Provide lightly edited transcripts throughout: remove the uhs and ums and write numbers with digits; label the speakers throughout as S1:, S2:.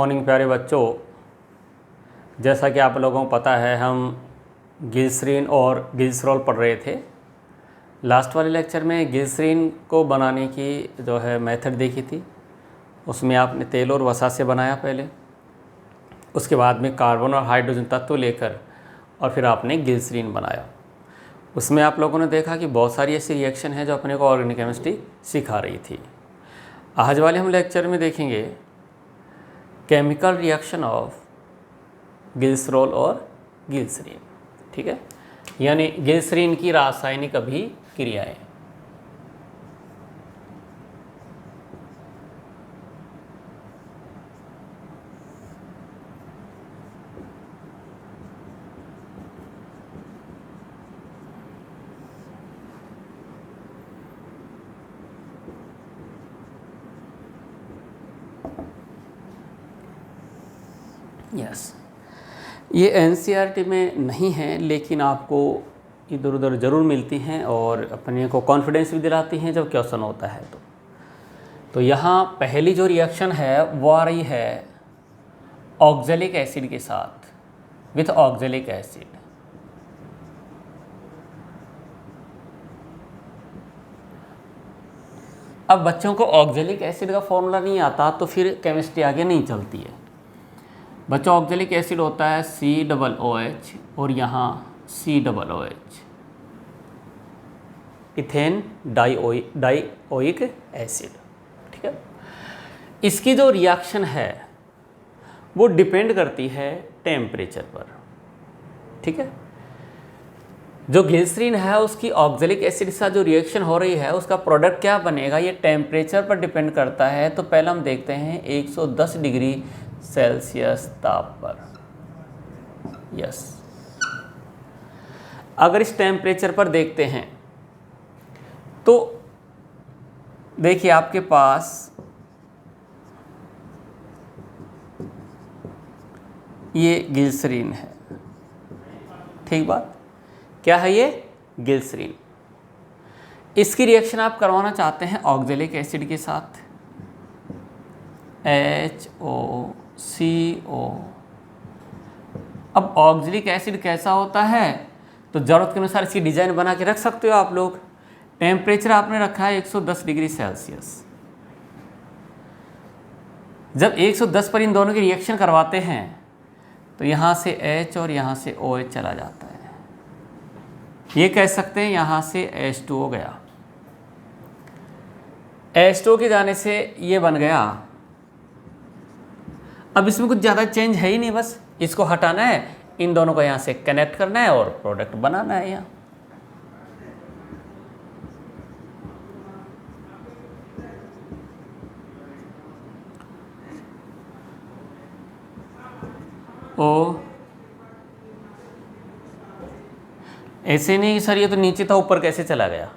S1: Morning प्यारे बच्चों, जैसा कि आप लोगों को पता है हम ग्लिसरीन और ग्लिसरॉल पढ़ रहे थे। लास्ट वाले लेक्चर में ग्लिसरीन को बनाने की जो है मेथड देखी थी। उसमें आपने तेल और वसा से बनाया पहले, उसके बाद में कार्बन और हाइड्रोजन तत्व लेकर और फिर आपने ग्लिसरीन बनाया। उसमें आप लोगों ने देखा कि बहुत सारी ऐसी रिएक्शन है जो अपने को ऑर्गेनिक केमिस्ट्री सिखा रही थी। आज वाले हम लेक्चर में देखेंगे केमिकल रिएक्शन ऑफ ग्लिसरॉल और ग्लिसरीन। ठीक है, यानी ग्लिसरीन की रासायनिक अभिक्रियाएं। यस, ये एनसीईआरटी में नहीं है, लेकिन आपको इधर उधर ज़रूर मिलती हैं और अपने को कॉन्फिडेंस भी दिलाती हैं जब क्वेश्चन होता है। तो यहाँ पहली जो रिएक्शन है वो आ रही है ऑक्जेलिक एसिड के साथ, विथ ऑक्जेलिक एसिड। अब बच्चों को ऑक्जेलिक एसिड का फॉर्मूला नहीं आता तो फिर केमिस्ट्री आगे नहीं चलती है। बच्चों, ऑक्जेलिक एसिड होता है COOH और यहाँ COOH, इथेन डाइओइक एसिड। ठीक है, इसकी जो रिएक्शन है वो डिपेंड करती है टेम्परेचर पर। ठीक है, जो ग्लिसरीन है उसकी ऑक्जेलिक एसिड के साथ जो रिएक्शन हो रही है उसका प्रोडक्ट क्या बनेगा, ये टेम्परेचर पर डिपेंड करता है। तो पहले हम देखते हैं 110 डिग्री सेल्सियस ताप पर। यस, अगर इस टेम्परेचर पर देखते हैं तो देखिए आपके पास ये ग्लिसरीन है। ठीक बात, क्या है ये? ग्लिसरीन। इसकी रिएक्शन आप करवाना चाहते हैं ऑक्जेलिक एसिड के साथ, HOCO। अब ऑक्जेलिक एसिड कैसा होता है तो ज़रूरत के अनुसार इसकी डिज़ाइन बना के रख सकते हो आप लोग। टेम्परेचर आपने रखा है 110 डिग्री सेल्सियस। जब 110 पर इन दोनों की रिएक्शन करवाते हैं तो यहाँ से H और यहाँ से OH चला जाता है। ये कह सकते हैं यहाँ से H2O गया। H2O के जाने से ये बन गया। अब इसमें कुछ ज़्यादा चेंज है ही नहीं, बस इसको हटाना है, इन दोनों को यहाँ से कनेक्ट करना है और प्रोडक्ट बनाना है। यहाँ ओ ऐसे नहीं सर, ये तो नीचे था ऊपर कैसे चला गया।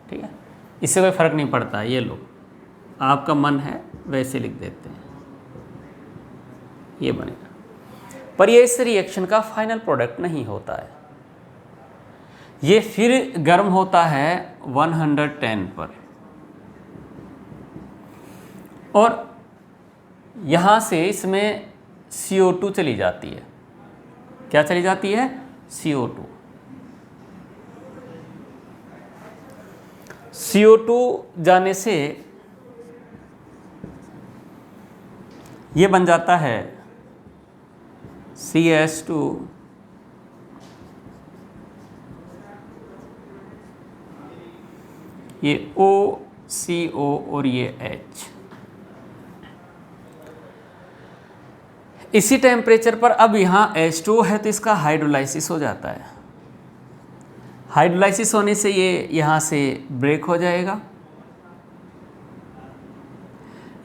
S1: ठीक है, इससे कोई फर्क नहीं पड़ता। ये लो, आपका मन है वैसे लिख देते हैं, ये बनेगा। पर ये इस रिएक्शन का फाइनल प्रोडक्ट नहीं होता है। ये फिर गर्म होता है 110 पर और यहाँ से इसमें CO2 चली जाती है। क्या चली जाती है? CO2। CO2 जाने से ये बन जाता है CH2 ये OCO और ये H। इसी टेम्परेचर पर अब यहाँ H2O है तो इसका हाइड्रोलाइसिस हो जाता है। हाइड्रोलाइसिस होने से ये यहाँ से ब्रेक हो जाएगा,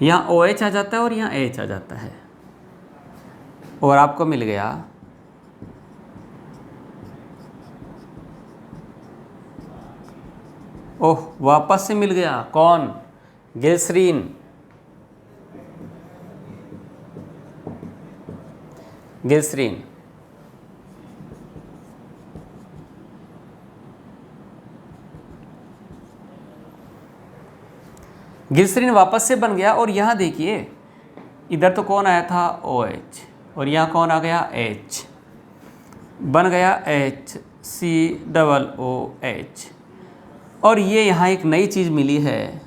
S1: यहाँ OH आ जाता है और यहाँ H आ जाता है और आपको मिल गया ओह, वापस से मिल गया कौन? ग्लिसरीन। ग्लिसरीन ग्लिसरीन वापस से बन गया और यहाँ देखिए इधर तो कौन आया था OH, और यहाँ कौन आ गया H, बन गया HCOOH। और ये यहाँ एक नई चीज़ मिली है,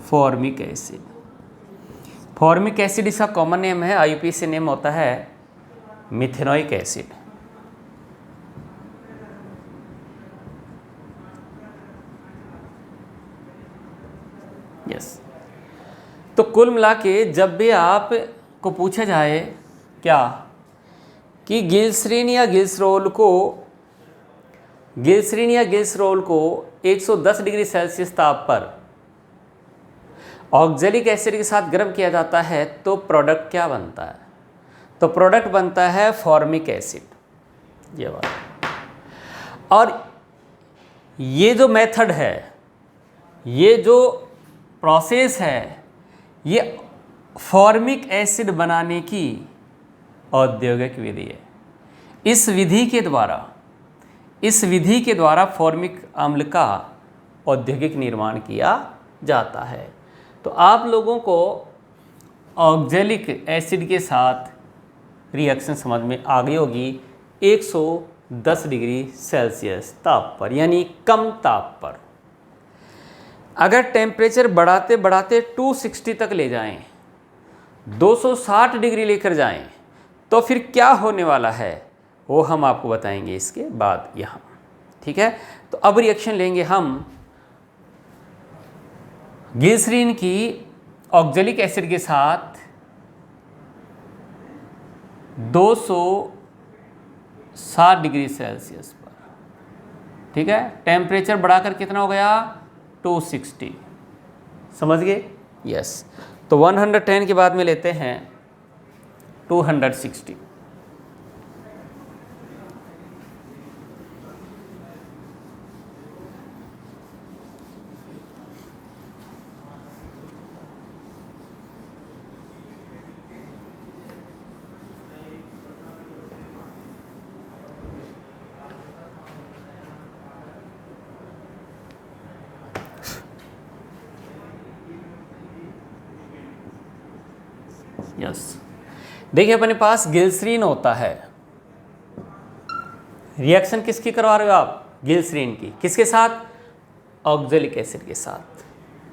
S1: फॉर्मिक एसिड। फॉर्मिक एसिड इसका कॉमन नेम है, IUPAC नेम होता है मिथेनोइक एसिड। यस। तो कुल मिला के जब भी आप को पूछा जाए क्या कि ग्लिसरीन या ग्लिसरॉल को 110 डिग्री सेल्सियस ताप पर ऑक्जेलिक एसिड के साथ गर्म किया जाता है तो प्रोडक्ट क्या बनता है? तो प्रोडक्ट बनता है फॉर्मिक एसिड, ये बात। और ये जो मेथड है, ये जो प्रोसेस है, ये फॉर्मिक एसिड बनाने की औद्योगिक विधि है। इस विधि के द्वारा फॉर्मिक अम्ल का औद्योगिक निर्माण किया जाता है। तो आप लोगों को ऑक्जेलिक एसिड के साथ रिएक्शन समझ में आ गई होगी 110 डिग्री सेल्सियस ताप पर, यानी कम ताप पर। अगर टेम्परेचर बढ़ाते बढ़ाते 260 तक ले जाएं, 260 डिग्री लेकर जाएं, तो फिर क्या होने वाला है वो हम आपको बताएंगे इसके बाद यहाँ, ठीक है। तो अब रिएक्शन लेंगे हम ग्लिसरीन की ऑक्जेलिक एसिड के साथ 260 डिग्री सेल्सियस पर, ठीक है। टेम्परेचर बढ़ाकर कितना हो गया 260, समझ गए? यस। तो 110 के बाद में लेते हैं 260। यस। देखिए अपने पास ग्लिसरीन होता है, रिएक्शन किसकी करवा रहे हो आप? ग्लिसरीन की। किसके साथ? ऑक्जेलिक एसिड के साथ।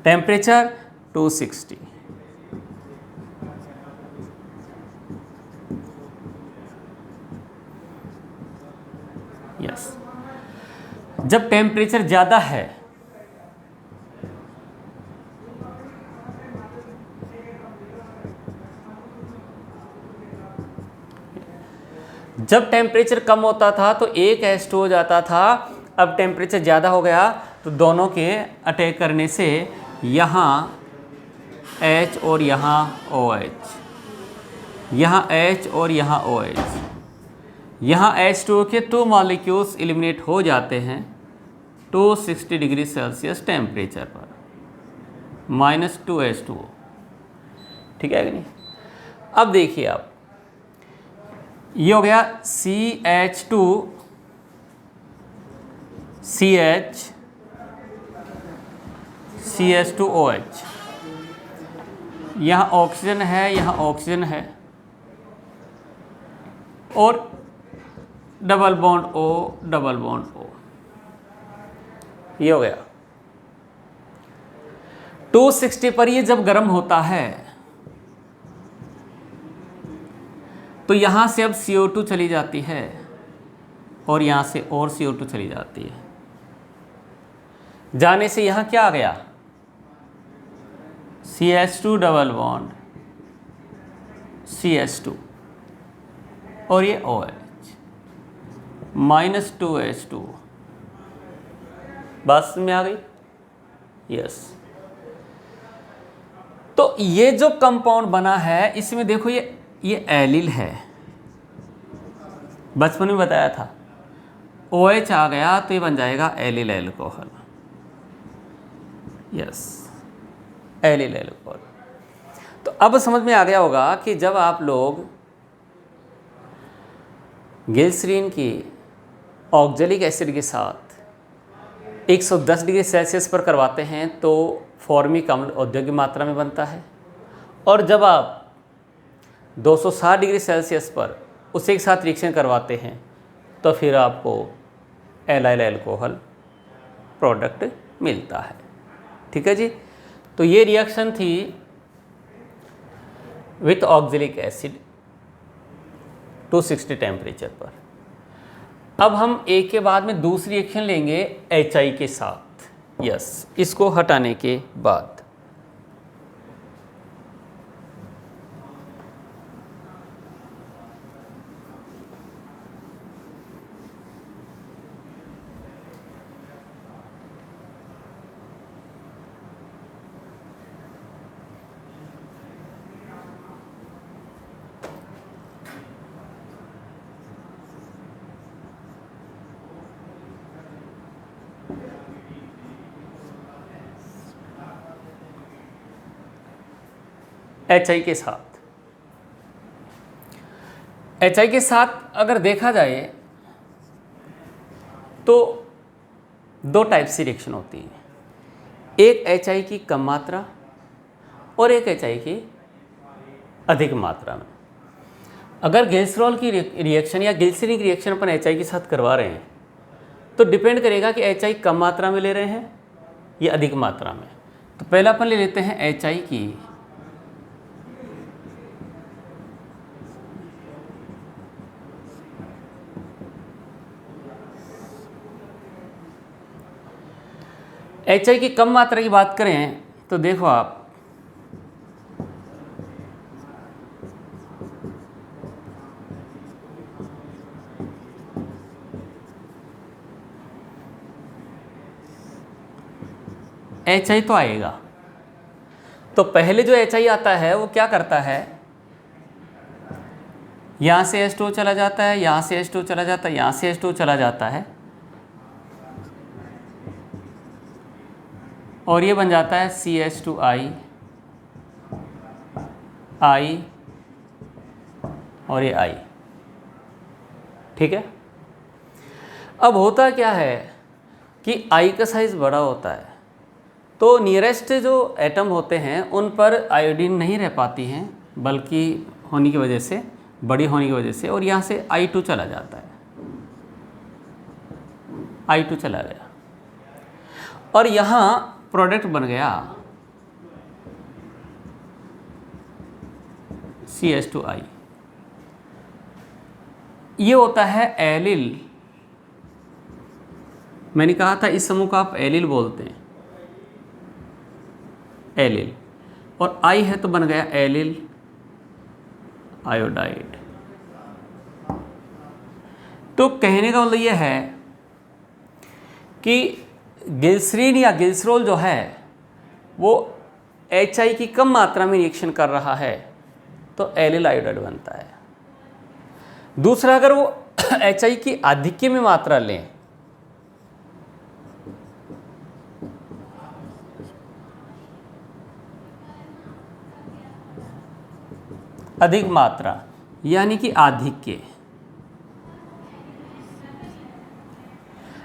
S1: टेम्परेचर 260। यस। जब टेम्परेचर ज़्यादा है जब टेम्परेचर कम होता था तो एक H2 हो जाता था, अब टेम्परेचर ज़्यादा हो गया तो दोनों के अटैक करने से यहाँ H और यहाँ OH, यहाँ H और यहाँ OH, यहाँ H2O के 2 मॉलिक्यूल्स एलिमिनेट हो जाते हैं 260 डिग्री सेल्सियस टेम्परेचर पर, -2H2O, ठीक है कि नहीं? अब देखिए आप, ये हो गया CH2 CH CH2OH, यहाँ ऑक्सीजन है, यहाँ ऑक्सीजन है, और double bond O, double bond O, ये हो गया। 260 पर ये जब गर्म होता है तो यहाँ से अब CO2 चली जाती है और यहाँ से और CO2 चली जाती है। जाने से यहाँ क्या आ गया? CH2 डबल बॉन्ड CH2 और ये OH, -2H2। बात में आ गई? यस। तो ये जो कंपाउंड बना है इसमें देखो ये एलिल है, बचपन में बताया था। OH आ गया तो ये बन जाएगा allyl alcohol. Yes, allyl alcohol. तो अब समझ में आ गया होगा कि जब आप लोग ग्लिसरीन की ऑक्जेलिक एसिड के साथ 110 डिग्री सेल्सियस पर करवाते हैं तो फॉर्मिक अम्ल औद्योगिक मात्रा में बनता है, और जब आप 260 डिग्री सेल्सियस पर उसे एक साथ रिएक्शन करवाते हैं तो फिर आपको एलाइल अल्कोहल प्रोडक्ट मिलता है। ठीक है जी। तो ये रिएक्शन थी विथ ऑक्जेलिक एसिड 260 टेम्परेचर पर। अब हम एक के बाद में दूसरी रिएक्शन लेंगे HI के साथ। यस, इसको हटाने के बाद HI के साथ अगर देखा जाए तो दो टाइप से रिएक्शन होती है, एक HI की कम मात्रा और एक HI की अधिक मात्रा में। अगर ग्लिसरॉल की रिएक्शन या ग्लिसरीन की रिएक्शन अपन HI के साथ करवा रहे हैं तो डिपेंड करेगा कि HI कम मात्रा में ले रहे हैं या अधिक मात्रा में। तो पहला अपन ले लेते हैं HI की HI की कम मात्रा की बात करें तो देखो आप HI तो आएगा। तो पहले जो HI आता है वो क्या करता है, यहाँ से H2O चला जाता है, यहाँ से H2O चला जाता है, यहाँ से H2O चला जाता है और ये बन जाता है CH2I I और ये I। ठीक है। अब होता क्या है कि I का साइज़ बड़ा होता है तो नियरेस्ट जो एटम होते हैं उन पर आयोडीन नहीं रह पाती हैं, बल्कि होने की वजह से, बड़ी होने की वजह से, और यहाँ से I2 चला जाता है, I2 चला गया और यहाँ प्रोडक्ट बन गया CH2I। ये होता है एलिल। मैंने कहा था इस समूह को आप एलिल बोलते हैं, एलिल, और I है तो बन गया एलिल आयोडाइड। तो कहने का मतलब यह है कि ग्लिसरीन या ग्लिसरॉल जो है वो HI की कम मात्रा में रिएक्शन कर रहा है तो एलिल आयोडाइड बनता है। दूसरा, अगर वो HI की आधिक्य में मात्रा लें अधिक मात्रा यानी कि आधिक्य,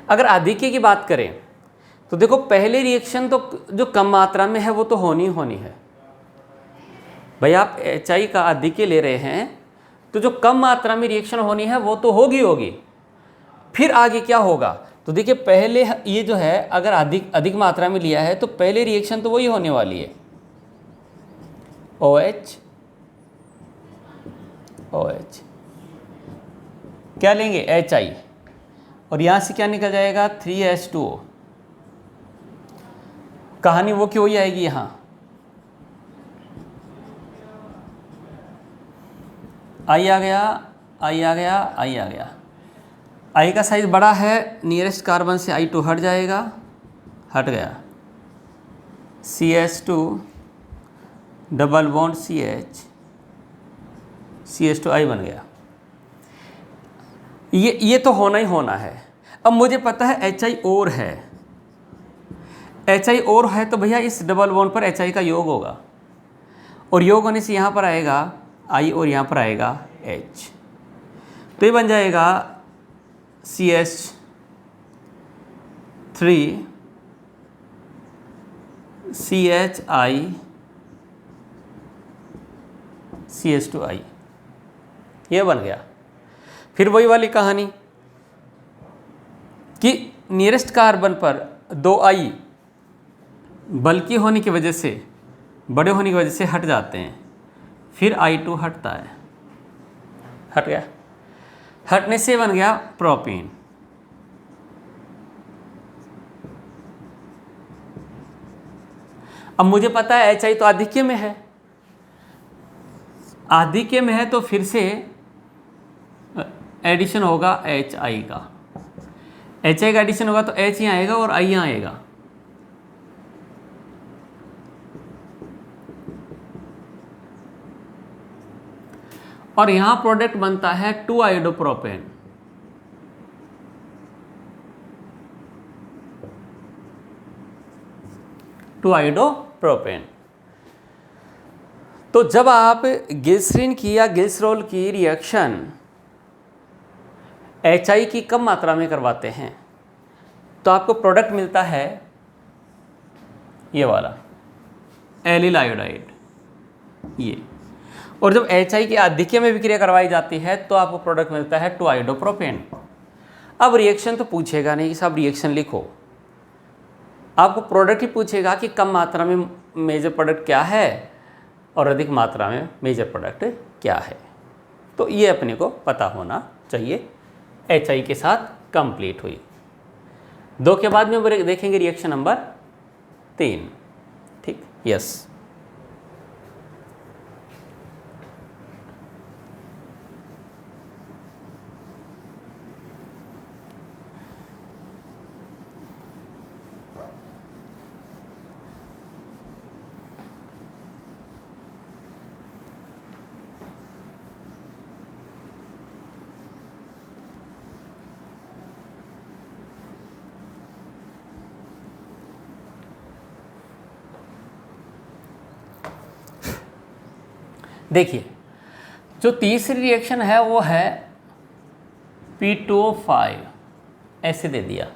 S1: अगर आधिक्य की बात करें तो देखो पहले रिएक्शन तो जो कम मात्रा में है वो तो होनी है भाई। आप HI का आधिक्य ले रहे हैं तो जो कम मात्रा में रिएक्शन होनी है वो तो होगी। फिर आगे क्या होगा तो देखिए, पहले ये जो है अगर अधिक मात्रा में लिया है तो पहले रिएक्शन तो वही होने वाली है, OH क्या लेंगे HI, और यहाँ से क्या निकल जाएगा 3H2O। कहानी वो क्यों ही आएगी, यहाँ I आ गया। I का साइज बड़ा है, नियरेस्ट कार्बन से I2 हट जाएगा, हट गया, CH2 डबल बॉन्ड CH2I बन गया। ये तो होना ही होना है। अब मुझे पता है HI और है, HI और है तो भैया इस डबल बॉन्ड पर HI का योग होगा, और योग होने से यहाँ पर आएगा I और यहाँ पर आएगा H, तो ये बन जाएगा CH3 CHI CH2I, ये बन गया। फिर वही वाली कहानी कि नियरेस्ट कार्बन पर 2I बल्कि होने की वजह से, बड़े होने की वजह से हट जाते हैं, फिर I2 हटता है, हट गया, हटने से बन गया प्रोपेन। अब मुझे पता है HI तो आधिक्य में है, आधिक्य में है तो फिर से एडिशन होगा HI का, HI का एडिशन होगा तो H यहाँ आएगा और I यहाँ आएगा। और यहां प्रोडक्ट बनता है 2-आयोडोप्रोपेन। तो जब आप ग्लिसरीन की या ग्लिसरॉल की रिएक्शन HI की कम मात्रा में करवाते हैं तो आपको प्रोडक्ट मिलता है ये वाला एलिल आयोडाइड, ये। और जब HI की आधिक्य में विक्रिया करवाई जाती है तो आपको प्रोडक्ट मिलता है 2-आयोडोप्रोपेन। अब रिएक्शन तो पूछेगा नहीं कि साहब रिएक्शन लिखो, आपको प्रोडक्ट ही पूछेगा कि कम मात्रा में मेजर प्रोडक्ट क्या है और अधिक मात्रा में मेजर प्रोडक्ट क्या है। तो ये अपने को पता होना चाहिए। HI के साथ कंप्लीट हुई। 2 के बाद में देखेंगे रिएक्शन नंबर 3। ठीक, यस। देखिए, जो तीसरी रिएक्शन है वो है P2O5, ऐसे दे दिया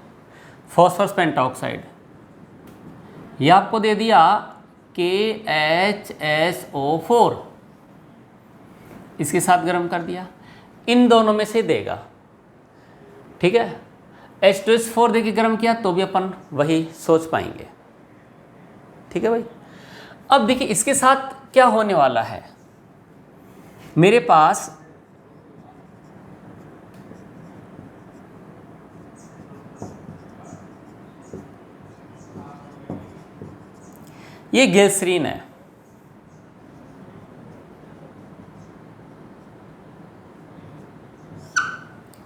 S1: फॉस्फोरस पेंटॉक्साइड, ये आपको दे दिया KHSO4, इसके साथ गर्म कर दिया, इन दोनों में से देगा। ठीक है, H2S4 देके गर्म किया तो भी अपन वही सोच पाएंगे। ठीक है भाई। अब देखिए इसके साथ क्या होने वाला है, मेरे पास ये ग्लिसरीन है,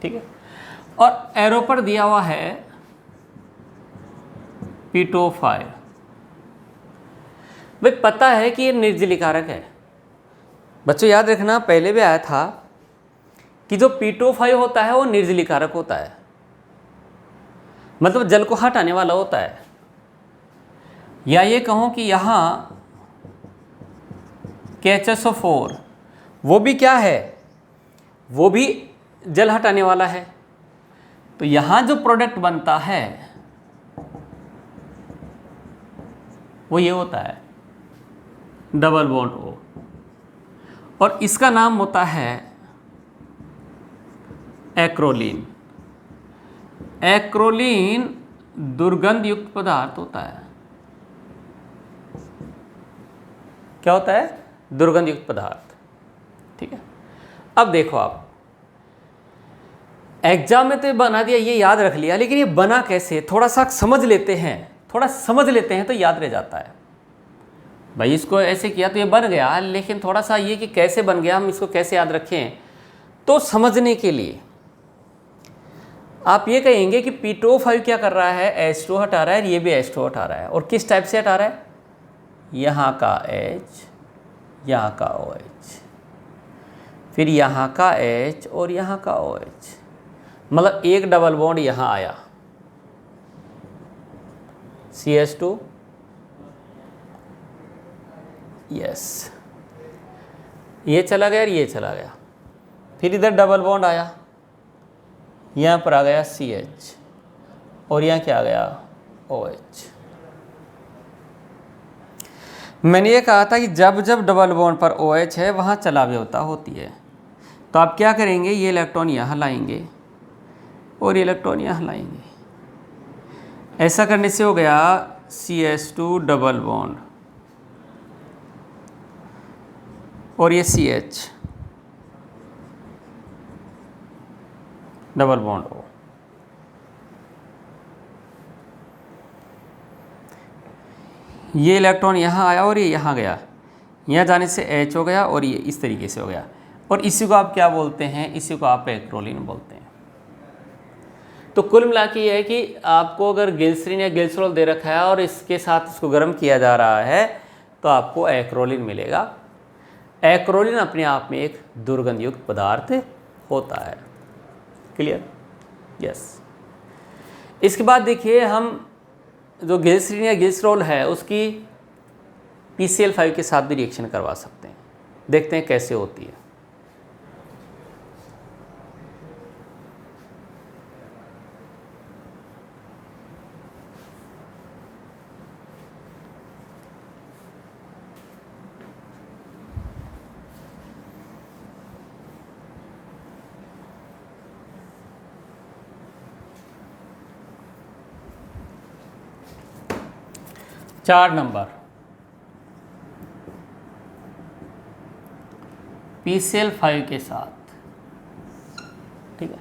S1: ठीक है, और एरो पर दिया हुआ है P2O5। भाई पता है कि ये निर्जलीकारक है। बच्चों याद रखना, पहले भी आया था कि जो P2O5 होता है वो निर्जलीकारक होता है, मतलब जल को हटाने वाला होता है। या ये कहूँ कि यहाँ KHSO4 वो भी क्या है, वो भी जल हटाने वाला है। तो यहाँ जो प्रोडक्ट बनता है वो ये होता है डबल बॉन्ड O, और इसका नाम होता है एक्रोलीन। एक्रोलीन दुर्गंध युक्त पदार्थ होता है। क्या होता है? दुर्गंध युक्त पदार्थ। ठीक है, अब देखो आप एग्जाम में तो ये बना दिया, ये याद रख लिया, लेकिन ये बना कैसे, थोड़ा सा समझ लेते हैं, थोड़ा समझ लेते हैं तो याद रह जाता है। भाई इसको ऐसे किया तो ये बन गया, लेकिन थोड़ा सा ये कि कैसे बन गया, हम इसको कैसे याद रखें, तो समझने के लिए आप ये कहेंगे कि P2O5 क्या कर रहा है, H2 हटा रहा है, ये भी H2 हटा रहा है। और किस टाइप से हटा रहा है, यहाँ का H, यहाँ का OH, फिर यहाँ का H और यहाँ का OH, मतलब एक डबल बॉन्ड यहाँ आया, CH2, यस, ये चला गया और ये चला गया, फिर इधर डबल बॉन्ड आया, यहाँ पर आ गया CH और यहाँ क्या आ गया, OH। मैंने ये कहा था कि जब जब डबल बॉन्ड पर OH है वहाँ चलाव्यवता होती है। तो आप क्या करेंगे, ये इलेक्ट्रॉन यहाँ लाएंगे और ये इलेक्ट्रॉन यहाँ लाएंगे। ऐसा करने से हो गया CH2 डबल बॉन्ड और ये CH डबल बॉन्ड O। ये इलेक्ट्रॉन यहाँ आया और ये यहाँ गया, यहाँ जाने से H हो गया और ये इस तरीके से हो गया। और इसी को आप क्या बोलते हैं, इसी को आप एक्रोलीन बोलते हैं। तो कुल मिला के ये है कि आपको अगर ग्लिसरीन या ग्लिसरॉल दे रखा है और इसके साथ इसको गर्म किया जा रहा है तो आपको एक्रोलीन मिलेगा। एक्रोलीन अपने आप में एक दुर्गंध युक्त पदार्थ होता है। क्लियर? यस। इसके बाद देखिए, हम जो ग्लिसरीन या ग्लिसरॉल है उसकी PCl5 के साथ भी रिएक्शन करवा सकते हैं। देखते हैं कैसे होती है। चार नंबर PCl5 के साथ, ठीक है।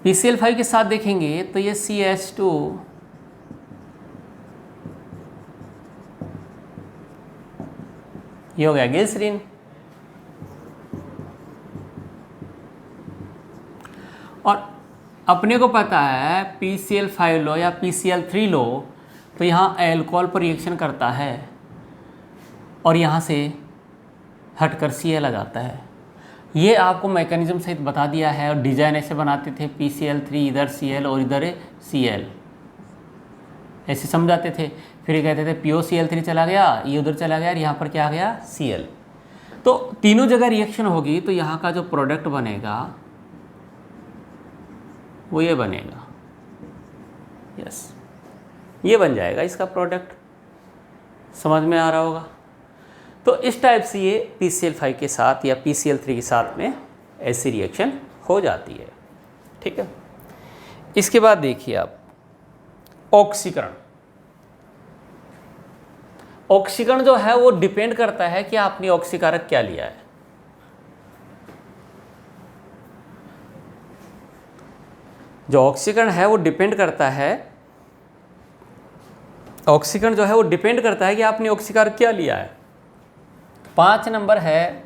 S1: PCl5 के साथ देखेंगे तो ये CH2 ये हो गया ग्लिसरीन, और अपने को पता है PCl5 लो या PCl3 लो तो यहाँ एल्कोहल पर रिएक्शन करता है और यहाँ से हटकर Cl आ जाता है। ये आपको मैकेनिज्म सहित बता दिया है। और डिजाइन ऐसे बनाते थे, PCl3 इधर Cl और इधर Cl, ऐसे समझाते थे। फिर ये कहते थे POCl3 चला गया, ये उधर चला गया और यहाँ पर क्या आ गया, Cl। तो तीनों जगह रिएक्शन होगी तो यहाँ का जो प्रोडक्ट बनेगा वो ये बनेगा। यस, ये बन जाएगा इसका प्रोडक्ट। समझ में आ रहा होगा। तो इस टाइप से ये PCl5 के साथ या PCl3 के साथ में ऐसी रिएक्शन हो जाती है। ठीक है। इसके बाद देखिए आप ऑक्सीकरण। ऑक्सीकरण जो है वो डिपेंड करता है कि आपने ऑक्सीकारक क्या लिया है। जो ऑक्सीकरण है वो डिपेंड करता है, ऑक्सीकरण जो है वो डिपेंड करता है कि आपने ऑक्सीकारक क्या लिया है। 5 नंबर है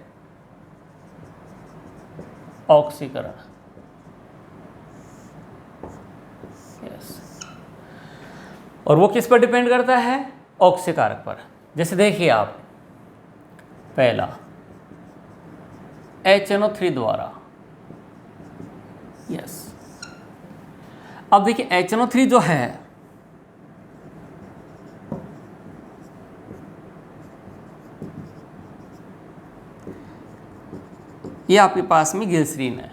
S1: ऑक्सीकरण। यस, और वो किस पर डिपेंड करता है, ऑक्सीकारक पर। जैसे देखिए आप, पहला HNO3 द्वारा। यस, अब देखिए HNO3 जो है ये आपके पास में ग्लिसरीन है।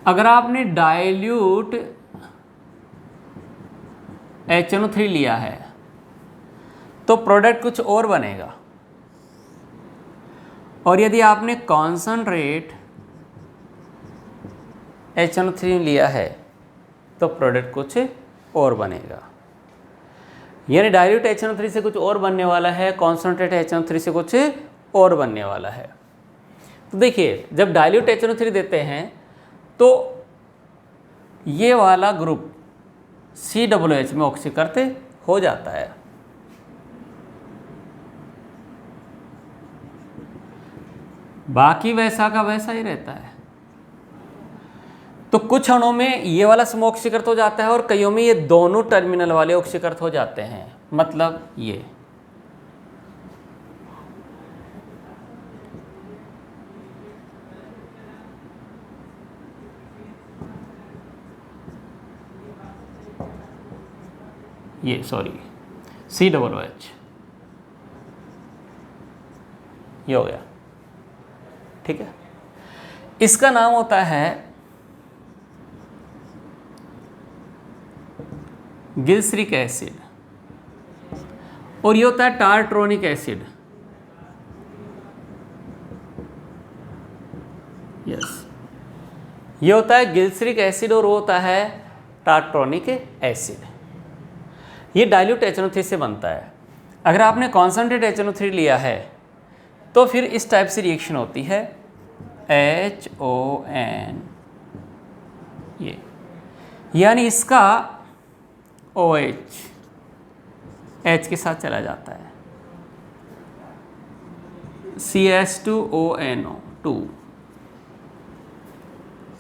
S1: अगर आपने डाइल्यूट HNO3 लिया है तो प्रोडक्ट कुछ और बनेगा, और यदि आपने कॉन्सनट्रेट HNO3 लिया है तो प्रोडक्ट कुछ और बनेगा। यानी डाइल्यूट HNO3 से कुछ और बनने वाला है, कॉन्सनट्रेट HNO3 से कुछ और बनने वाला है। तो देखिए, जब डाइल्यूट HNO3 देते हैं तो ये वाला ग्रुप COOH में ऑक्सीकरण हो जाता है। बाकी वैसा का वैसा ही रहता है। तो कुछ अणुओं में ये वाला समूह ऑक्सीकृत हो जाता है और कईयों में ये दोनों टर्मिनल वाले ऑक्सीकृत हो जाते हैं। मतलब ये सॉरी COOH ये हो गया। ठीक है, इसका नाम होता है गिल्सरिक एसिड, और ये होता है टार्ट्रोनिक एसिड। यस, ये होता है गिल्सरिक एसिड और वो होता है टार्ट्रोनिक एसिड। ये डाइल्यूट HNO3 से बनता है। अगर आपने कॉन्सनट्रेट HNO3 लिया है तो फिर इस टाइप से रिएक्शन होती है, HON, ये यानी इसका OH H के साथ चला जाता है, CH2ONO2,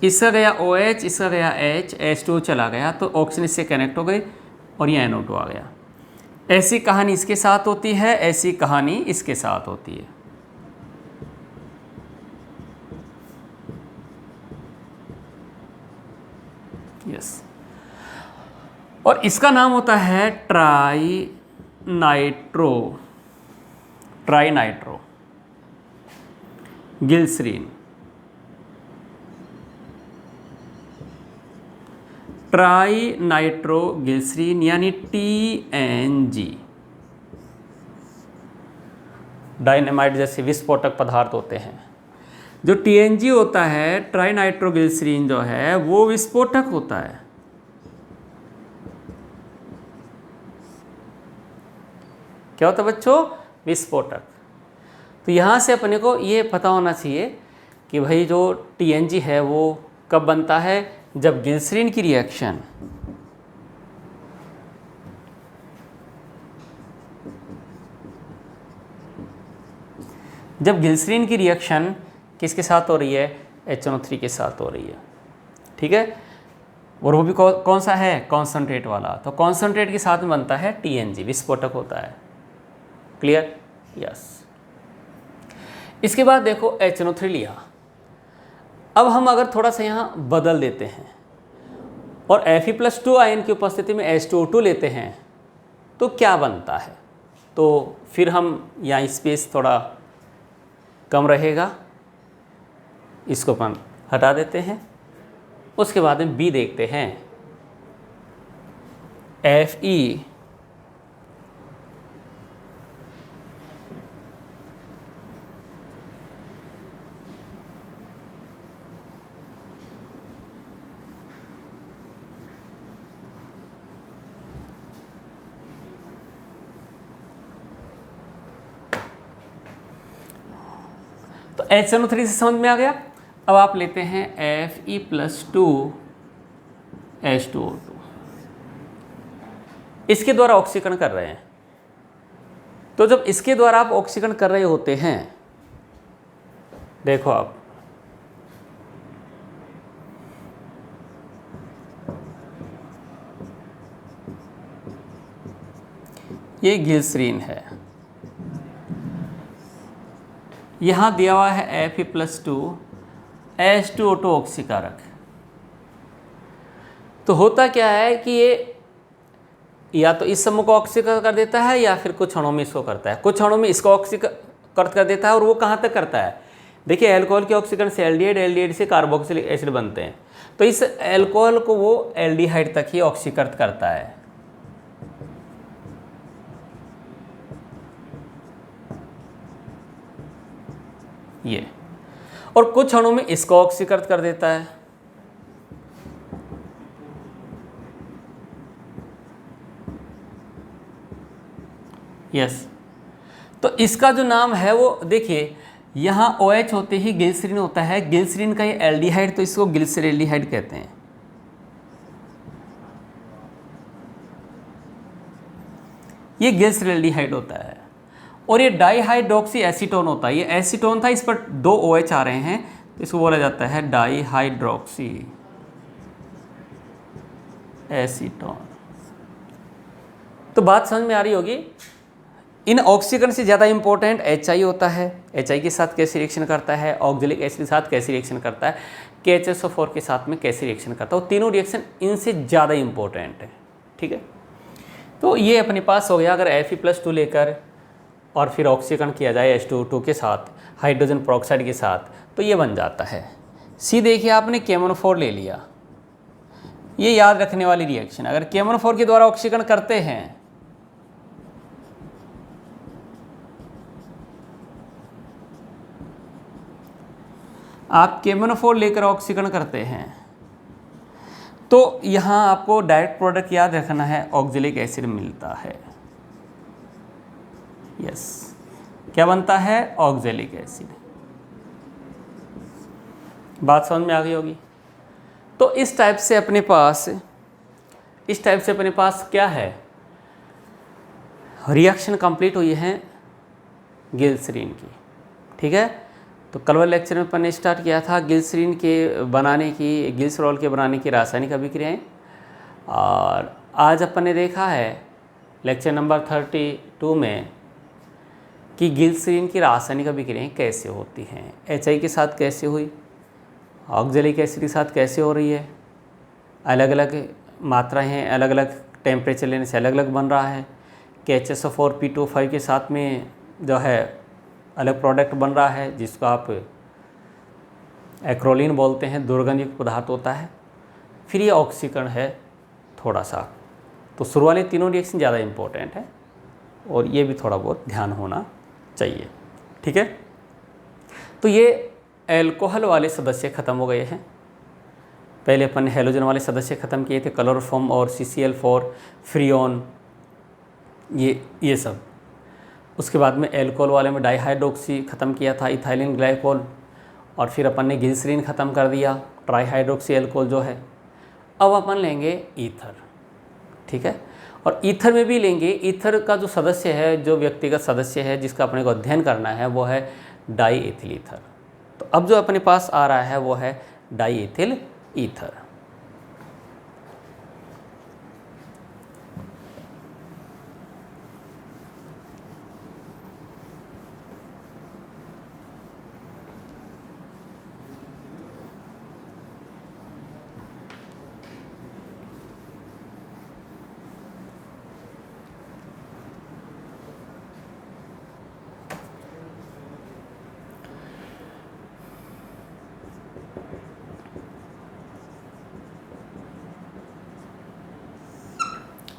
S1: इसका गया OH, इसका गया H, H2O चला गया तो ऑक्सीजन इससे कनेक्ट हो गई और ये NO2 आ गया। ऐसी कहानी इसके साथ होती है, ऐसी कहानी इसके साथ होती है। यस, और इसका नाम होता है ट्राइनाइट्रो गिल्सरीन। ट्राइनाइट्रोग्लिसरीन यानी TNG। डायनामाइट जैसे विस्फोटक पदार्थ होते हैं, जो TNG होता है, ट्राइनाइट्रोग्लिसरीन जो है वो विस्फोटक होता है। क्या होता है बच्चों? विस्फोटक। तो यहाँ से अपने को ये पता होना चाहिए कि भाई जो TNG है वो कब बनता है, जब ग्लिसरीन की रिएक्शन किसके साथ हो रही है? HNO3 के साथ हो रही है। ठीक है, और वो भी कौन सा है? कॉन्सनट्रेट वाला। तो कॉन्सनट्रेट के साथ में बनता है TNG, विस्फोटक होता है। क्लियर? यस। इसके बाद देखो HNO3 लिया। अब हम अगर थोड़ा सा यहाँ बदल देते हैं और Fe+2 आयन की उपस्थिति में H2O2 लेते हैं तो क्या बनता है? तो फिर हम यहाँ स्पेस थोड़ा कम रहेगा, इसको अपन हटा देते हैं। उसके बाद में B देखते हैं, Fe तो HNO3 से समझ में आ गया। अब आप लेते हैं Fe+2 H2O2, इसके द्वारा ऑक्सीकरण कर रहे हैं। तो जब इसके द्वारा आप ऑक्सीकरण कर रहे होते हैं, देखो आप ये ग्लिसरीन है, यहाँ दिया हुआ है Fe+2 H2O2 ऑक्सीकारक। तो होता क्या है कि ये या तो इस समूह को ऑक्सीकरण कर देता है या फिर कुछ अणुओं में इसको करता है, कुछ अणुओं में इसको ऑक्सीकरण कर देता है। और वो कहाँ तक करता है? देखिए, एल्कोहल के ऑक्सीकरण से एल्डिहाइड से कार्बोक्सिलिक एसिड बनते हैं, तो इस एल्कोहल को वो एल्डिहाइड तक ही ऑक्सीकृत करता है। ये, और कुछ अणु में इसको ऑक्सीकृत कर देता है। यस, तो इसका जो नाम है वो देखिए, यहाँ OH होते ही ग्लिसरीन होता है, ग्लिसरीन का ये एल्डिहाइड, तो इसको ग्लिसरैल्डिहाइड कहते हैं। ये ग्लिसरैल्डिहाइड होता है। और ये डाईहाइड्रोक्सी एसीटोन होता है। ये एसीटोन था, इस पर 2 OH आ रहे हैं, तो इसको बोला जाता है डाईहाइड्रोक्सी एसीटोन। तो बात समझ में आ रही होगी। इन ऑक्सीकरण से ज़्यादा इंपॉर्टेंट HI होता है। HI के साथ कैसे रिएक्शन करता है, ऑक्जेलिक एसिड के साथ कैसे रिएक्शन करता है, KHSO4 के साथ में कैसे रिएक्शन करता है, वो तीनों रिएक्शन इनसे ज़्यादा इंपॉर्टेंट है। ठीक है, तो ये अपने पास हो गया। अगर Fe+2 लेकर और फिर ऑक्सीकरण किया जाए H2O2 के साथ, हाइड्रोजन पेरोक्साइड के साथ, तो ये बन जाता है। सी देखिए, आपने KMnO4 ले लिया, ये याद रखने वाली रिएक्शन। अगर KMnO4 के द्वारा ऑक्सीकरण करते हैं, आप KMnO4 लेकर ऑक्सीकरण करते हैं, तो यहाँ आपको डायरेक्ट प्रोडक्ट याद रखना है, ऑक्जेलिक एसिड मिलता है। यस, क्या बनता है? Oxalic acid. बात समझ में आ गई होगी। तो इस टाइप से अपने पास क्या है, रिएक्शन कंप्लीट हुई है ग्लिसरीन की। ठीक है, तो कल वाले लेक्चर में अपन ने स्टार्ट किया था ग्लिसरीन के बनाने की, ग्लिसरॉल के बनाने की रासायनिक अभिक्रियाएं, और आज अपन ने देखा है लेक्चर नंबर 32 में कि ग्लिसरीन की रासायनिक अभिक्रियाएं कैसे होती हैं, HI के साथ कैसे हुई, ऑक्जेलिक एसिड के साथ कैसे हो रही है, अलग अलग मात्राएं हैं, अलग अलग टेम्परेचर लेने से अलग अलग बन रहा है, कि HSO4 P2O5 के साथ में जो है अलग प्रोडक्ट बन रहा है जिसको आप एक्रोलीन बोलते हैं, दुर्गंधयुक्त पदार्थ होता है। फिर ये ऑक्सीकरण है थोड़ा सा। तो शुरू वाले तीनों रिएक्शन ज़्यादा इम्पोर्टेंट है और ये भी थोड़ा बहुत ध्यान होना चाहिए। ठीक है, तो ये एल्कोहल वाले सदस्य ख़त्म हो गए हैं। पहले अपन ने हेलोजन वाले सदस्य ख़त्म किए थे, क्लोरोफॉर्म और CCl4, फ्रियोन, ये सब। उसके बाद में एल्कोहल वाले में डाईहाइड्रोक्सी ख़त्म किया था, इथाइलिन ग्लाइकोल, और फिर अपन ने ग्लिसरीन ख़त्म कर दिया, ट्राईहाइड्रोक्सी एल्कोहल जो है। अब अपन लेंगे ईथर। ठीक है, और ईथर में भी लेंगे, ईथर का जो सदस्य है, जो व्यक्तिगत सदस्य है जिसका अपने को अध्ययन करना है, वो है डाईएथिल ईथर। तो अब जो अपने पास आ रहा है वो है diethyl ether.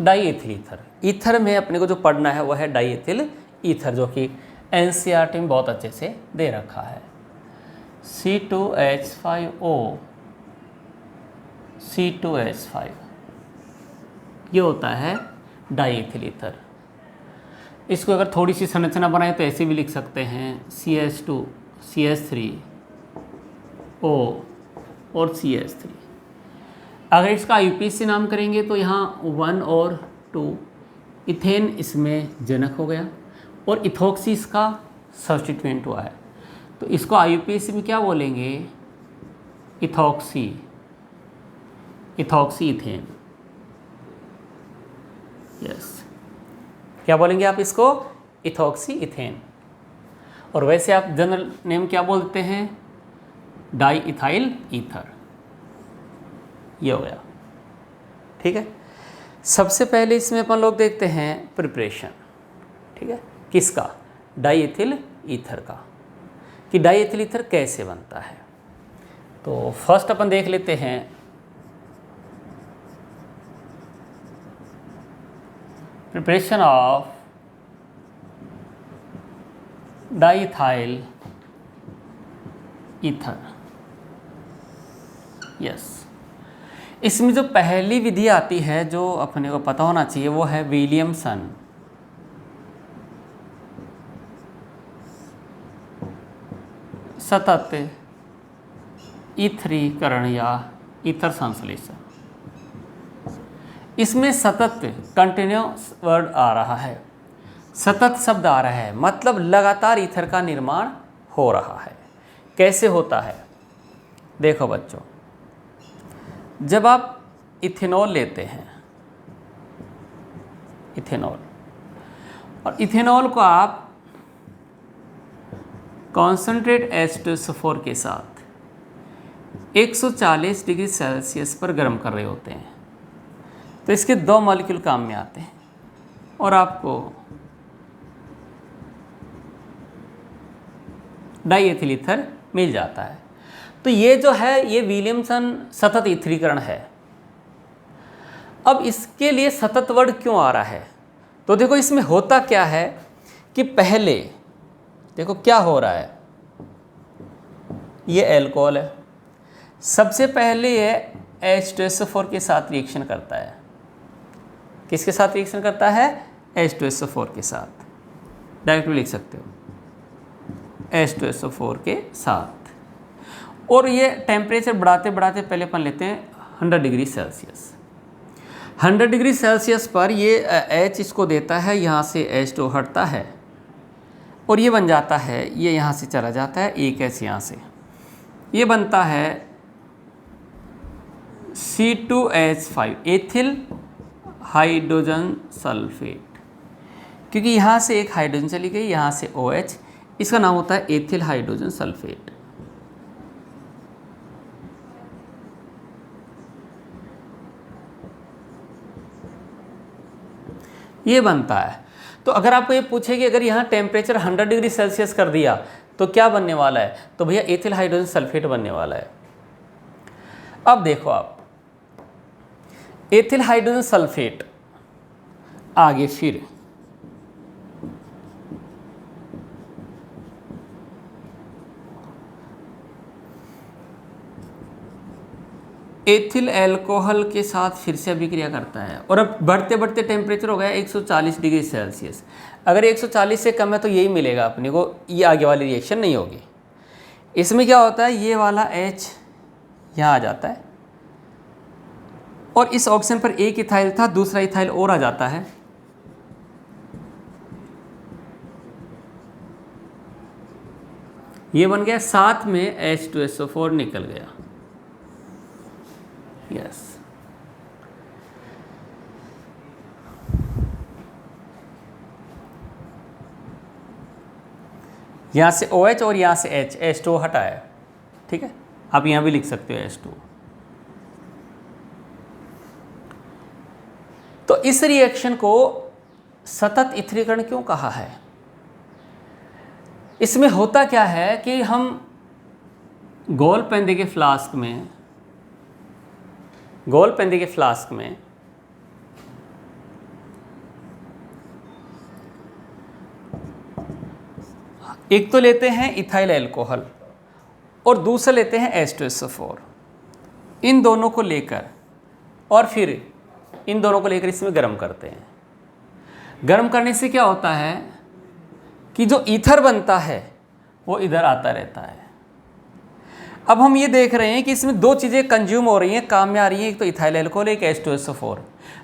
S1: Diethyl ether, ether में अपने को जो पढ़ना है वो है डाईएथिल ईथर, जो कि NCERT में बहुत अच्छे से दे रखा है। C2H5O, C2H5, ये होता है डाईएथिल ईथर। इसको अगर थोड़ी सी संरचना बनाए तो ऐसे भी लिख सकते हैं, CH2, CH3O और CH3। अगर इसका IUPAC नाम करेंगे तो यहाँ 1 और 2, इथेन इसमें जनक हो गया और इथोक्सी इसका सब्स्टिट्यूएंट हुआ है। तो इसको IUPAC में क्या बोलेंगे? Ethoxy ethane. यस, क्या बोलेंगे आप इसको? Ethoxy ethane. और वैसे आप जनरल नेम क्या बोलते हैं? Di ethyl ether. ये हो गया। ठीक है, सबसे पहले इसमें अपन लोग देखते हैं प्रिपरेशन। ठीक है, किसका? डाईएथिल ईथर का, कि डाईएथिल ईथर कैसे बनता है। तो फर्स्ट अपन देख लेते हैं preparation of diethyl ether. Yes, इसमें जो पहली विधि आती है जो अपने को पता होना चाहिए वो है विलियमसन सतत ईथरीकरण या ईथर संश्लेषण। इसमें सतत कंटिन्यूस वर्ड आ रहा है, सतत शब्द आ रहा है, मतलब लगातार ईथर का निर्माण हो रहा है। कैसे होता है? देखो बच्चों, जब आप इथेनॉल लेते हैं, इथेनॉल, और इथेनॉल को आप कॉन्सेंट्रेट H2SO4 के साथ 140 डिग्री सेल्सियस पर गर्म कर रहे होते हैं, तो इसके 2 मॉलिक्यूल काम में आते हैं और आपको डाईएथिल ईथर मिल जाता है। तो ये जो है ये विलियमसन सतत ईथरीकरण है। अब इसके लिए सतत वर्ड क्यों आ रहा है? तो देखो इसमें होता क्या है कि पहले देखो क्या हो रहा है, ये एल्कोहल है, सबसे पहले ये H2SO4 के साथ रिएक्शन करता है। किसके साथ रिएक्शन करता है? H2SO4 के साथ, डायरेक्ट भी लिख सकते हो, H2SO4 के साथ। और ये टेम्परेचर बढ़ाते बढ़ाते पहले अपन लेते हैं 100 डिग्री सेल्सियस। 100 डिग्री सेल्सियस पर ये H इसको देता है, यहाँ से H2 हटता है और ये बन जाता है, ये यहाँ से चला जाता है, एक H यहाँ से, ये बनता है C2H5 एथिल हाइड्रोजन सल्फेट। क्योंकि यहाँ से एक हाइड्रोजन चली गई, यहाँ से OH, इसका नाम होता है एथिल हाइड्रोजन सल्फेट। ये बनता है। तो अगर आपको ये पूछे कि अगर यहाँ टेम्परेचर 100 डिग्री सेल्सियस कर दिया तो क्या बनने वाला है, तो भैया एथिल हाइड्रोजन सल्फेट बनने वाला है। अब देखो आप, एथिल हाइड्रोजन सल्फेट आगे फिर एथिल अल्कोहल के साथ फिर से अभिक्रिया करता है और अब बढ़ते बढ़ते टेम्परेचर हो गया 140 डिग्री सेल्सियस। अगर 140 से कम है तो यही मिलेगा अपने को, ये आगे वाली रिएक्शन नहीं होगी। इसमें क्या होता है, ये वाला H यहाँ आ जाता है और इस ऑक्सीजन पर एक इथाइल था, दूसरा इथाइल और आ जाता है, ये बन गया, साथ में H2SO4 निकल गया। यस, यहाँ से OH और यहाँ से H2 हटाया, ठीक है, आप यहाँ भी लिख सकते हो H2। तो इस रिएक्शन को सतत इथरीकरण क्यों कहा है? इसमें होता क्या है कि हम गोल पेंदे के फ्लास्क में एक तो लेते हैं इथाइल अल्कोहल और दूसरा लेते हैं H2SO4। इन दोनों को लेकर और फिर इन दोनों को लेकर इसमें गर्म करते हैं। गर्म करने से क्या होता है कि जो ईथर बनता है वो इधर आता रहता है। अब हम ये देख रहे हैं कि इसमें दो चीज़ें कंज्यूम हो रही हैं, काम में आ रही हैं, एक तो इथाइल अल्कोहल, एक H2SO4।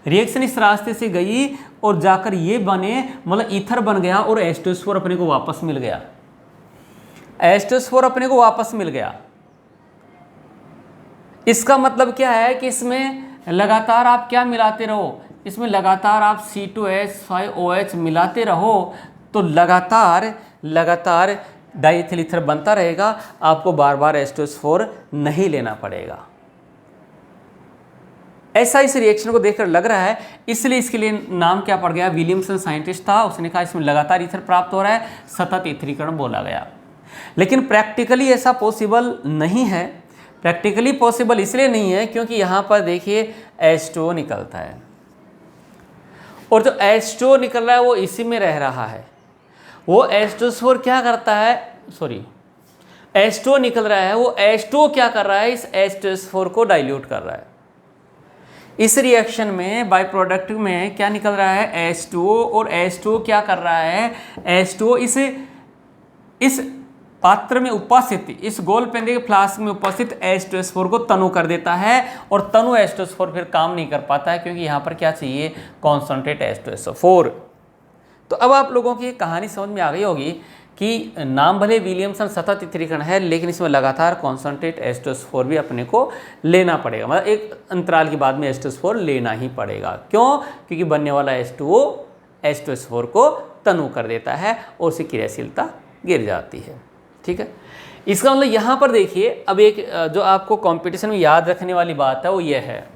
S1: रिएक्शन इस रास्ते से गई और जाकर ये बने, मतलब ईथर बन गया और H2SO4 अपने को वापस मिल गया। H2SO4 अपने को वापस मिल गया। इसका मतलब क्या है कि इसमें लगातार आप क्या मिलाते रहो, इसमें लगातार आप C2H5OH मिलाते रहो तो लगातार डाइथिल ईथर बनता रहेगा, आपको बार बार H2SO4 नहीं लेना पड़ेगा। ऐसा इस रिएक्शन को देखकर लग रहा है, इसलिए इसके लिए नाम क्या पड़ गया, विलियमसन साइंटिस्ट था, उसने कहा इसमें लगातार ईथर प्राप्त हो रहा है, सतत इथरीकरण बोला गया। लेकिन प्रैक्टिकली ऐसा पॉसिबल नहीं है। प्रैक्टिकली पॉसिबल इसलिए नहीं है क्योंकि यहाँ पर देखिए H2O निकलता है और जो H2O निकल रहा है वो इसी में रह रहा है। वो H2SO4 क्या करता है, H2O निकल रहा है, वो H2O क्या कर रहा है, इस H2SO4 को डाइल्यूट कर रहा है। इस रिएक्शन में बाय प्रोडक्ट में क्या निकल रहा है, H2O, और H2O क्या कर रहा है, H2O इस पात्र में उपस्थित, इस गोल पेंदे के फ्लास्क में उपस्थित H2SO4 को तनु कर देता है और तनु H2SO4 फिर काम नहीं कर पाता है क्योंकि यहाँ पर क्या चाहिए, कॉन्सनट्रेट H2SO4। तो अब आप लोगों की कहानी समझ में आ गई होगी कि नाम भले विलियमसन सतत इथरीकरण है लेकिन इसमें लगातार कॉन्सनट्रेट H2SO4 भी अपने को लेना पड़ेगा, मतलब एक अंतराल के बाद में H2SO4 लेना ही पड़ेगा। क्यों? क्योंकि बनने वाला H2O H2SO4 को तनु कर देता है और उसकी क्रियाशीलता गिर जाती है। ठीक है, इसका मतलब यहाँ पर देखिए, अब एक जो आपको कंपटीशन में याद रखने वाली बात है वो ये है,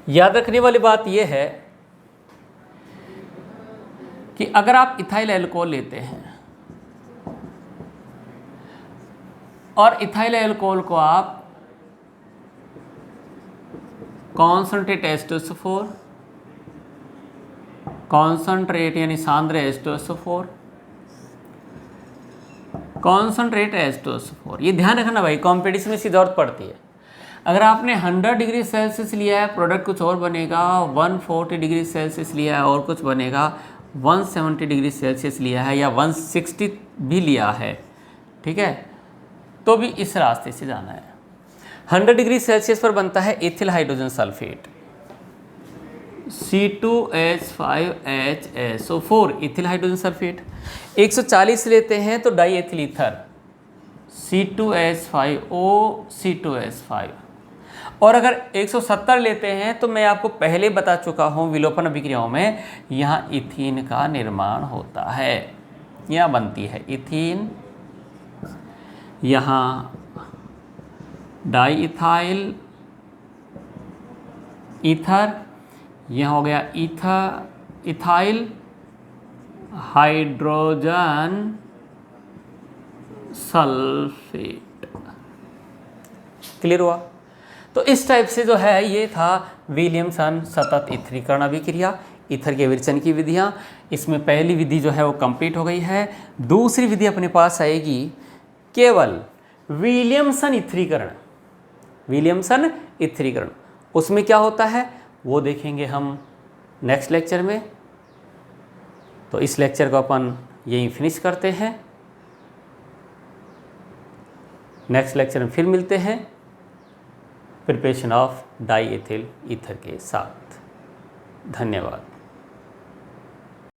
S1: याद रखने वाली बात यह है कि अगर आप इथाइल अल्कोहल लेते हैं और इथाइल अल्कोहल को आप कॉन्सनट्रेट H2SO4, कॉन्सनट्रेट यानी सांद्र H2SO4, कॉन्सनट्रेट H2SO4। ये ध्यान रखना भाई, कॉम्पिटिशन में इसकी जरूरत पड़ती है। अगर आपने 100 डिग्री सेल्सियस लिया है प्रोडक्ट कुछ और बनेगा, 140 डिग्री सेल्सियस लिया है और कुछ बनेगा, 170 डिग्री सेल्सियस लिया है या 160 भी लिया है, ठीक है, तो भी इस रास्ते से जाना है। 100 डिग्री सेल्सियस पर बनता है ethyl hydrogen sulphate, C2H5HSO4 ethyl hydrogen sulphate. 140 लेते हैं तो die ethyl ether, C2H5O C2H5। और अगर 170 लेते हैं तो मैं आपको पहले बता चुका हूँ विलोपन अभिक्रियाओं में यहाँ इथीन का निर्माण होता है, यहाँ बनती है इथीन, यहाँ डाई इथाइल ईथर, यहाँ हो गया इथाइल हाइड्रोजन सल्फेट। क्लियर हुआ? तो इस टाइप से जो है ये था विलियमसन सतत इथरीकरण अभिक्रिया, ईथर के विरचन की विधियाँ। इसमें पहली विधि जो है वो कंप्लीट हो गई है। दूसरी विधि अपने पास आएगी केवल विलियमसन इथरीकरण, विलियमसन इथरीकरण। उसमें क्या होता है वो देखेंगे हम नेक्स्ट लेक्चर में। तो इस लेक्चर को अपन यहीं फिनिश करते हैं, नेक्स्ट लेक्चर में फिर मिलते हैं preparation of die ethyl ether के साथ। धन्यवाद।